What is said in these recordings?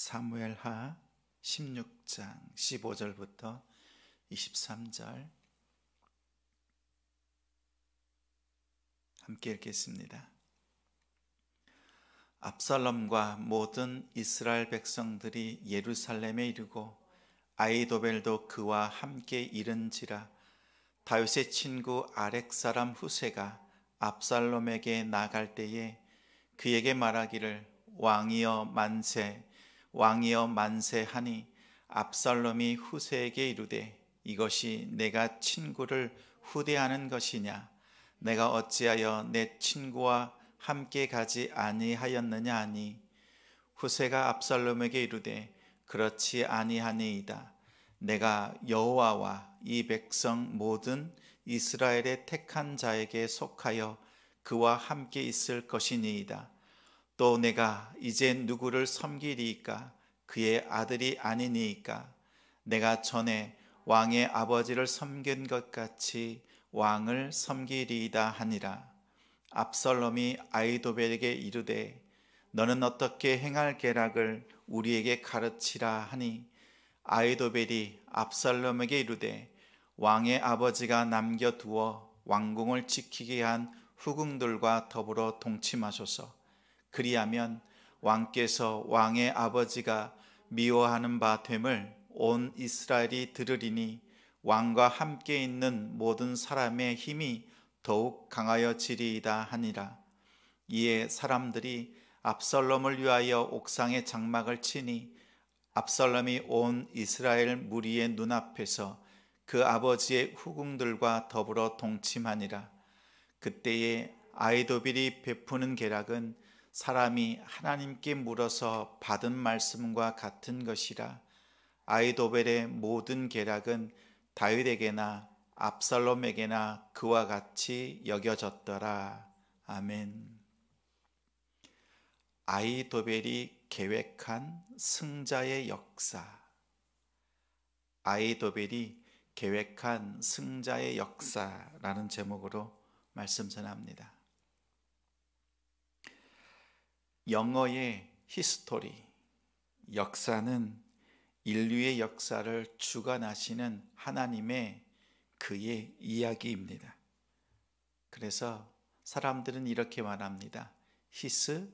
사무엘하 16장 15절부터 23절 함께 읽겠습니다. 압살롬과 모든 이스라엘 백성들이 예루살렘에 이르고 아히도벨도 그와 함께 이른지라. 다윗의 친구 아렉 사람 후세가 압살롬에게 나갈 때에 그에게 말하기를 왕이여 만세, 왕이여 만세 하니 압살롬이 후세에게 이르되 이것이 내가 친구를 후대하는 것이냐? 내가 어찌하여 내 친구와 함께 가지 아니하였느냐 하니 후세가 압살롬에게 이르되 그렇지 아니하니이다. 내가 여호와와 이 백성 모든 이스라엘의 택한 자에게 속하여 그와 함께 있을 것이니이다. 또 내가 이제 누구를 섬기리이까? 그의 아들이 아니니이까? 내가 전에 왕의 아버지를 섬긴 것 같이 왕을 섬기리이다 하니라. 압살롬이 아히도벨에게 이르되 너는 어떻게 행할 계략을 우리에게 가르치라 하니 아히도벨이 압살롬에게 이르되 왕의 아버지가 남겨두어 왕궁을 지키게 한 후궁들과 더불어 동침하소서. 그리하면 왕께서 왕의 아버지가 미워하는 바 됨을 온 이스라엘이 들으리니 왕과 함께 있는 모든 사람의 힘이 더욱 강하여지리이다 하니라. 이에 사람들이 압살롬을 위하여 옥상에 장막을 치니 압살롬이 온 이스라엘 무리의 눈앞에서 그 아버지의 후궁들과 더불어 동침하니라. 그때에 아히도벨이 베푸는 계략은 사람이 하나님께 물어서 받은 말씀과 같은 것이라. 아히도벨의 모든 계략은 다윗에게나 압살롬에게나 그와 같이 여겨졌더라. 아멘. 아히도벨이 계획한 승자의 역사. 아히도벨이 계획한 승자의 역사라는 제목으로 말씀 전합니다. 영어의 히스토리, 역사는 인류의 역사를 주관하시는 하나님의 그의 이야기입니다. 그래서 사람들은 이렇게 말합니다. 히스와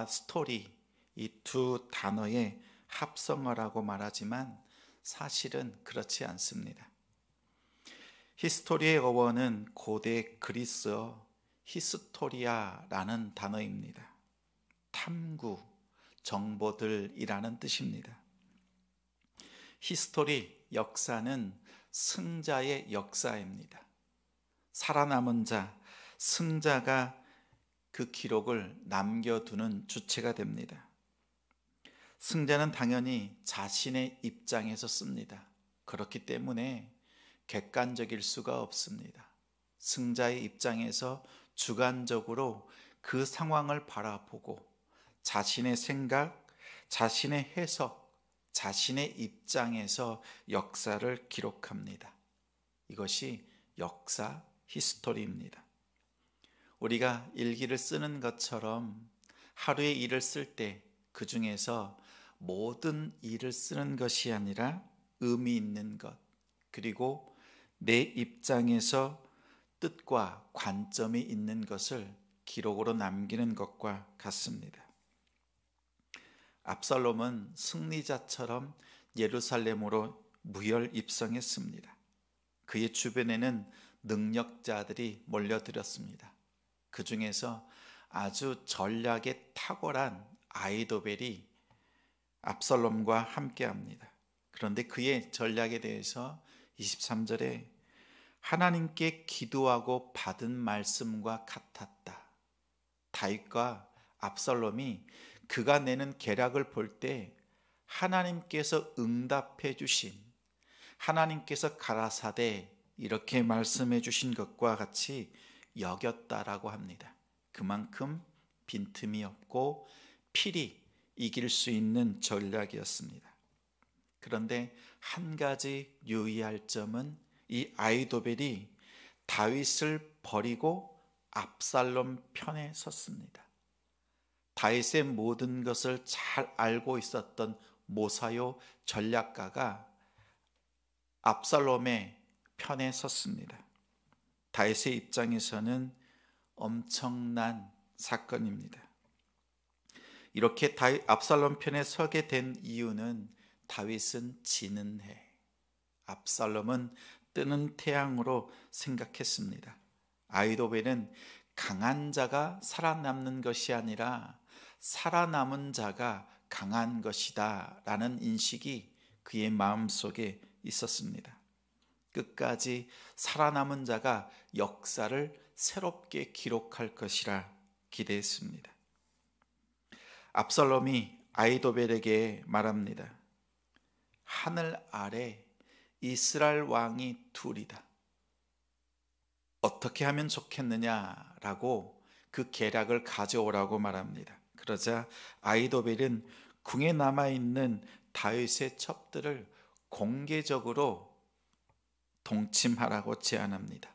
스토리, 이 두 단어의 합성어라고 말하지만 사실은 그렇지 않습니다. 히스토리의 어원은 고대 그리스어 히스토리아라는 단어입니다. 탐구, 정보들이라는 뜻입니다. 히스토리, 역사는 승자의 역사입니다. 살아남은 자, 승자가 그 기록을 남겨두는 주체가 됩니다. 승자는 당연히 자신의 입장에서 씁니다. 그렇기 때문에 객관적일 수가 없습니다. 승자의 입장에서 주관적으로 그 상황을 바라보고 자신의 생각, 자신의 해석, 자신의 입장에서 역사를 기록합니다. 이것이 역사, 히스토리입니다. 우리가 일기를 쓰는 것처럼 하루의 일을 쓸 때 그 중에서 모든 일을 쓰는 것이 아니라 의미 있는 것, 그리고 내 입장에서 뜻과 관점이 있는 것을 기록으로 남기는 것과 같습니다. 압살롬은 승리자처럼 예루살렘으로 무혈 입성했습니다. 그의 주변에는 능력자들이 몰려들었습니다. 그 중에서 아주 전략에 탁월한 아히도벨이 압살롬과 함께합니다. 그런데 그의 전략에 대해서 23절에 하나님께 기도하고 받은 말씀과 같았다. 다윗과 압살롬이 그가 내는 계략을 볼 때 하나님께서 응답해 주신, 하나님께서 가라사대 이렇게 말씀해 주신 것과 같이 여겼다라고 합니다. 그만큼 빈틈이 없고 필히 이길 수 있는 전략이었습니다. 그런데 한 가지 유의할 점은 이 아히도벨이 다윗을 버리고 압살롬 편에 섰습니다. 다윗의 모든 것을 잘 알고 있었던 모사요 전략가가 압살롬의 편에 섰습니다. 다윗의 입장에서는 엄청난 사건입니다. 이렇게 압살롬 편에 서게 된 이유는 다윗은 지는 해, 압살롬은 뜨는 태양으로 생각했습니다. 아히도벨은 강한 자가 살아남는 것이 아니라 살아남은 자가 강한 것이다 라는 인식이 그의 마음속에 있었습니다. 끝까지 살아남은 자가 역사를 새롭게 기록할 것이라 기대했습니다. 압살롬이 아히도벨에게 말합니다. 하늘 아래 이스라엘 왕이 둘이다. 어떻게 하면 좋겠느냐라고 그 계략을 가져오라고 말합니다. 그러자 아히도벨은 궁에 남아있는 다윗의 첩들을 공개적으로 동침하라고 제안합니다.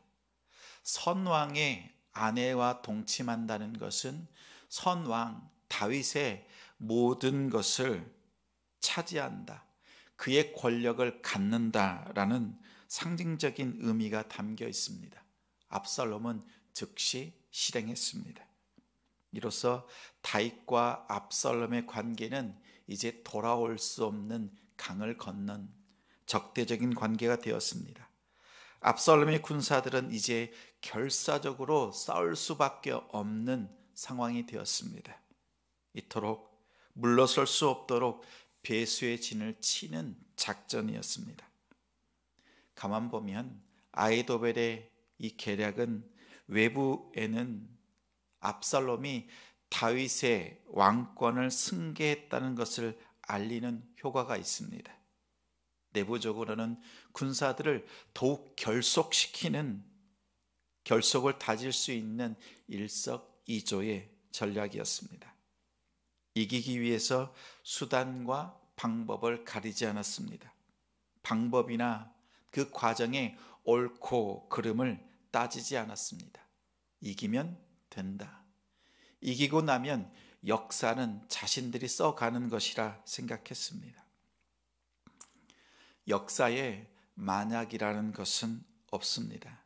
선왕의 아내와 동침한다는 것은 선왕 다윗의 모든 것을 차지한다, 그의 권력을 갖는다라는 상징적인 의미가 담겨 있습니다. 압살롬은 즉시 실행했습니다. 이로써 다윗과 압살롬의 관계는 이제 돌아올 수 없는 강을 건넌 적대적인 관계가 되었습니다. 압살롬의 군사들은 이제 결사적으로 싸울 수밖에 없는 상황이 되었습니다. 이토록 물러설 수 없도록 배수의 진을 치는 작전이었습니다. 가만 보면 아히도벨의 이 계략은 외부에는 압살롬이 다윗의 왕권을 승계했다는 것을 알리는 효과가 있습니다. 내부적으로는 군사들을 더욱 결속을 다질 수 있는 일석이조의 전략이었습니다. 이기기 위해서 수단과 방법을 가리지 않았습니다. 방법이나 그 과정의 옳고 그름을 따지지 않았습니다. 이기면 된다. 이기고 나면 역사는 자신들이 써가는 것이라 생각했습니다. 역사에 만약이라는 것은 없습니다.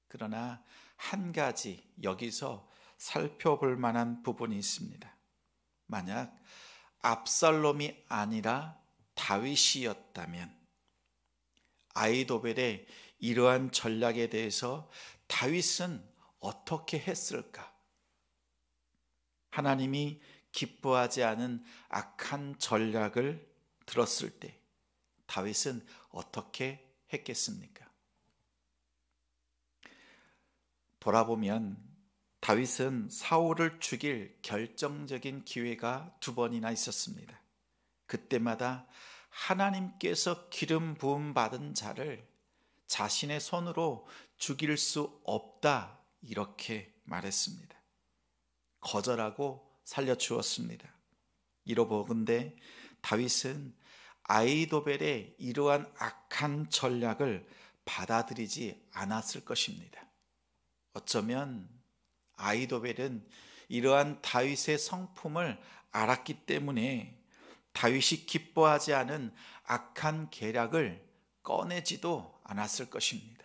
그러나 한 가지 여기서 살펴볼 만한 부분이 있습니다. 만약 압살롬이 아니라 다윗이었다면 아히도벨의 이러한 전략에 대해서 다윗은 어떻게 했을까? 하나님이 기뻐하지 않은 악한 전략을 들었을 때 다윗은 어떻게 했겠습니까? 돌아보면 다윗은 사울을 죽일 결정적인 기회가 2번이나 있었습니다. 그때마다 하나님께서 기름 부음 받은 자를 자신의 손으로 죽일 수 없다 이렇게 말했습니다. 거절하고 살려주었습니다. 이로보건대 다윗은 아히도벨의 이러한 악한 전략을 받아들이지 않았을 것입니다. 어쩌면 아히도벨은 이러한 다윗의 성품을 알았기 때문에 다윗이 기뻐하지 않은 악한 계략을 꺼내지도 않았을 것입니다.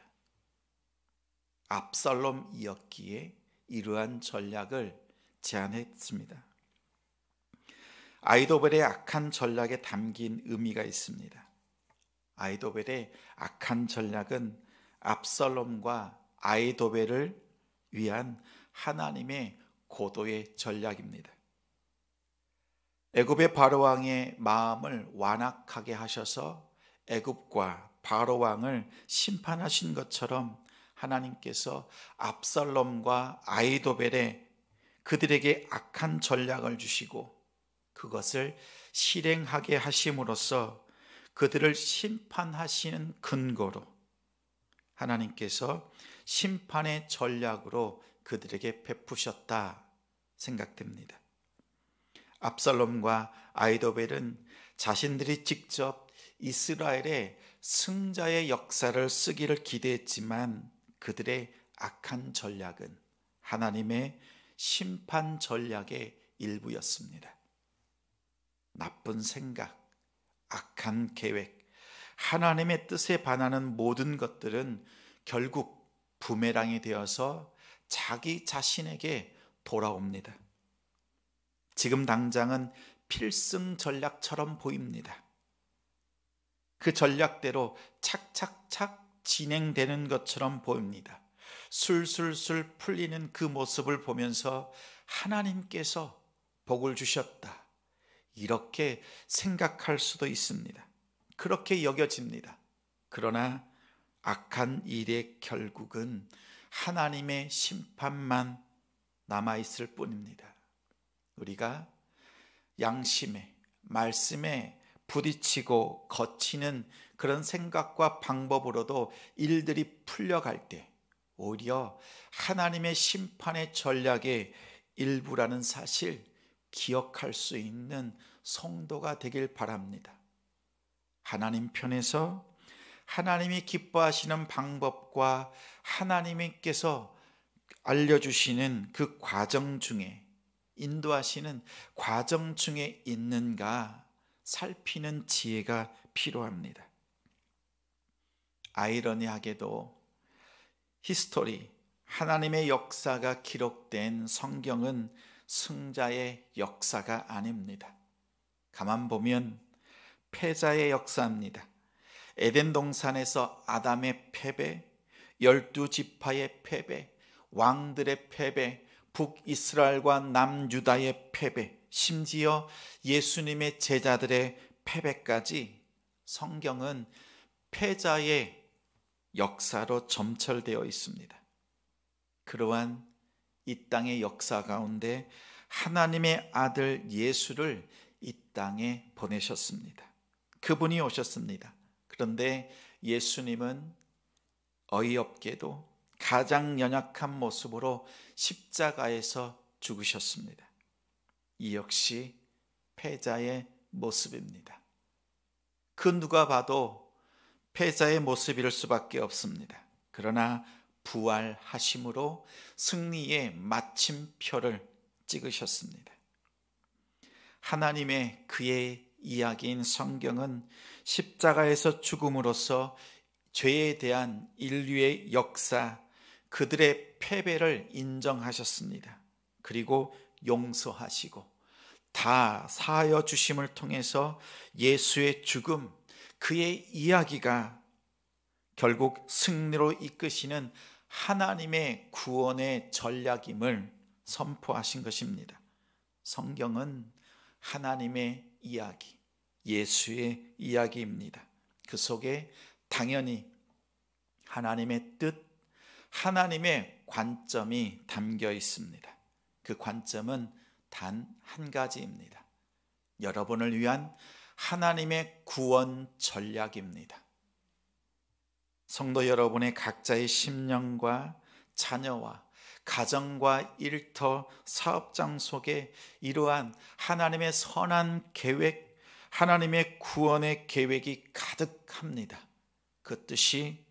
압살롬이었기에 이러한 전략을 제안했습니다. 아히도벨의 악한 전략에 담긴 의미가 있습니다. 아히도벨의 악한 전략은 압살롬과 아히도벨을 위한 하나님의 고도의 전략입니다. 애굽의 바로왕의 마음을 완악하게 하셔서 애굽과 바로왕을 심판하신 것처럼 하나님께서 압살롬과 아히도벨에 그들에게 악한 전략을 주시고 그것을 실행하게 하심으로써 그들을 심판하시는 근거로 하나님께서 심판의 전략으로 그들에게 베푸셨다 생각됩니다. 압살롬과 아히도벨은 자신들이 직접 이스라엘의 승자의 역사를 쓰기를 기대했지만 그들의 악한 전략은 하나님의 심판 전략에 일부였습니다. 나쁜 생각, 악한 계획, 하나님의 뜻에 반하는 모든 것들은 결국 부메랑이 되어서 자기 자신에게 돌아옵니다. 지금 당장은 필승 전략처럼 보입니다. 그 전략대로 착착착 진행되는 것처럼 보입니다. 술술술 풀리는 그 모습을 보면서 하나님께서 복을 주셨다, 이렇게 생각할 수도 있습니다. 그렇게 여겨집니다. 그러나 악한 일의 결국은 하나님의 심판만 남아있을 뿐입니다. 우리가 양심에, 말씀에 부딪히고 거치는 그런 생각과 방법으로도 일들이 풀려갈 때 오히려 하나님의 심판의 전략의 일부라는 사실 기억할 수 있는 성도가 되길 바랍니다. 하나님 편에서 하나님이 기뻐하시는 방법과 하나님께서 알려주시는 그 과정 중에, 인도하시는 과정 중에 있는가 살피는 지혜가 필요합니다. 아이러니하게도 히스토리, 하나님의 역사가 기록된 성경은 승자의 역사가 아닙니다. 가만 보면 패자의 역사입니다. 에덴 동산에서 아담의 패배, 12지파의 패배, 왕들의 패배, 북이스라엘과 남유다의 패배, 심지어 예수님의 제자들의 패배까지 성경은 패자의 역사로 점철되어 있습니다. 그러한 이 땅의 역사 가운데 하나님의 아들 예수를 이 땅에 보내셨습니다. 그분이 오셨습니다. 그런데 예수님은 어이없게도 가장 연약한 모습으로 십자가에서 죽으셨습니다. 이 역시 패자의 모습입니다. 그 누가 봐도 패자의 모습일 수밖에 없습니다. 그러나 부활하심으로 승리의 마침표를 찍으셨습니다. 하나님의 그의 이야기인 성경은 십자가에서 죽음으로써 죄에 대한 인류의 역사, 그들의 패배를 인정하셨습니다. 그리고 용서하시고 다 사하여 주심을 통해서 예수의 죽음, 그의 이야기가 결국 승리로 이끄시는 하나님의 구원의 전략임을 선포하신 것입니다. 성경은 하나님의 이야기, 예수의 이야기입니다. 그 속에 당연히 하나님의 뜻, 하나님의 관점이 담겨 있습니다. 그 관점은 단 한 가지입니다. 여러분을 위한 하나님의 구원 전략입니다. 성도 여러분의 각자의 심령과 자녀와 가정과 일터, 사업장 속에 이러한 하나님의 선한 계획, 하나님의 구원의 계획이 가득합니다. 그 뜻이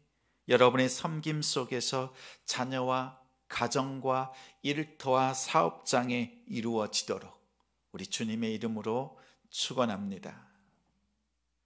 여러분의 섬김 속에서 자녀와 가정과 일터와 사업장에 이루어지도록 우리 주님의 이름으로 축원합니다.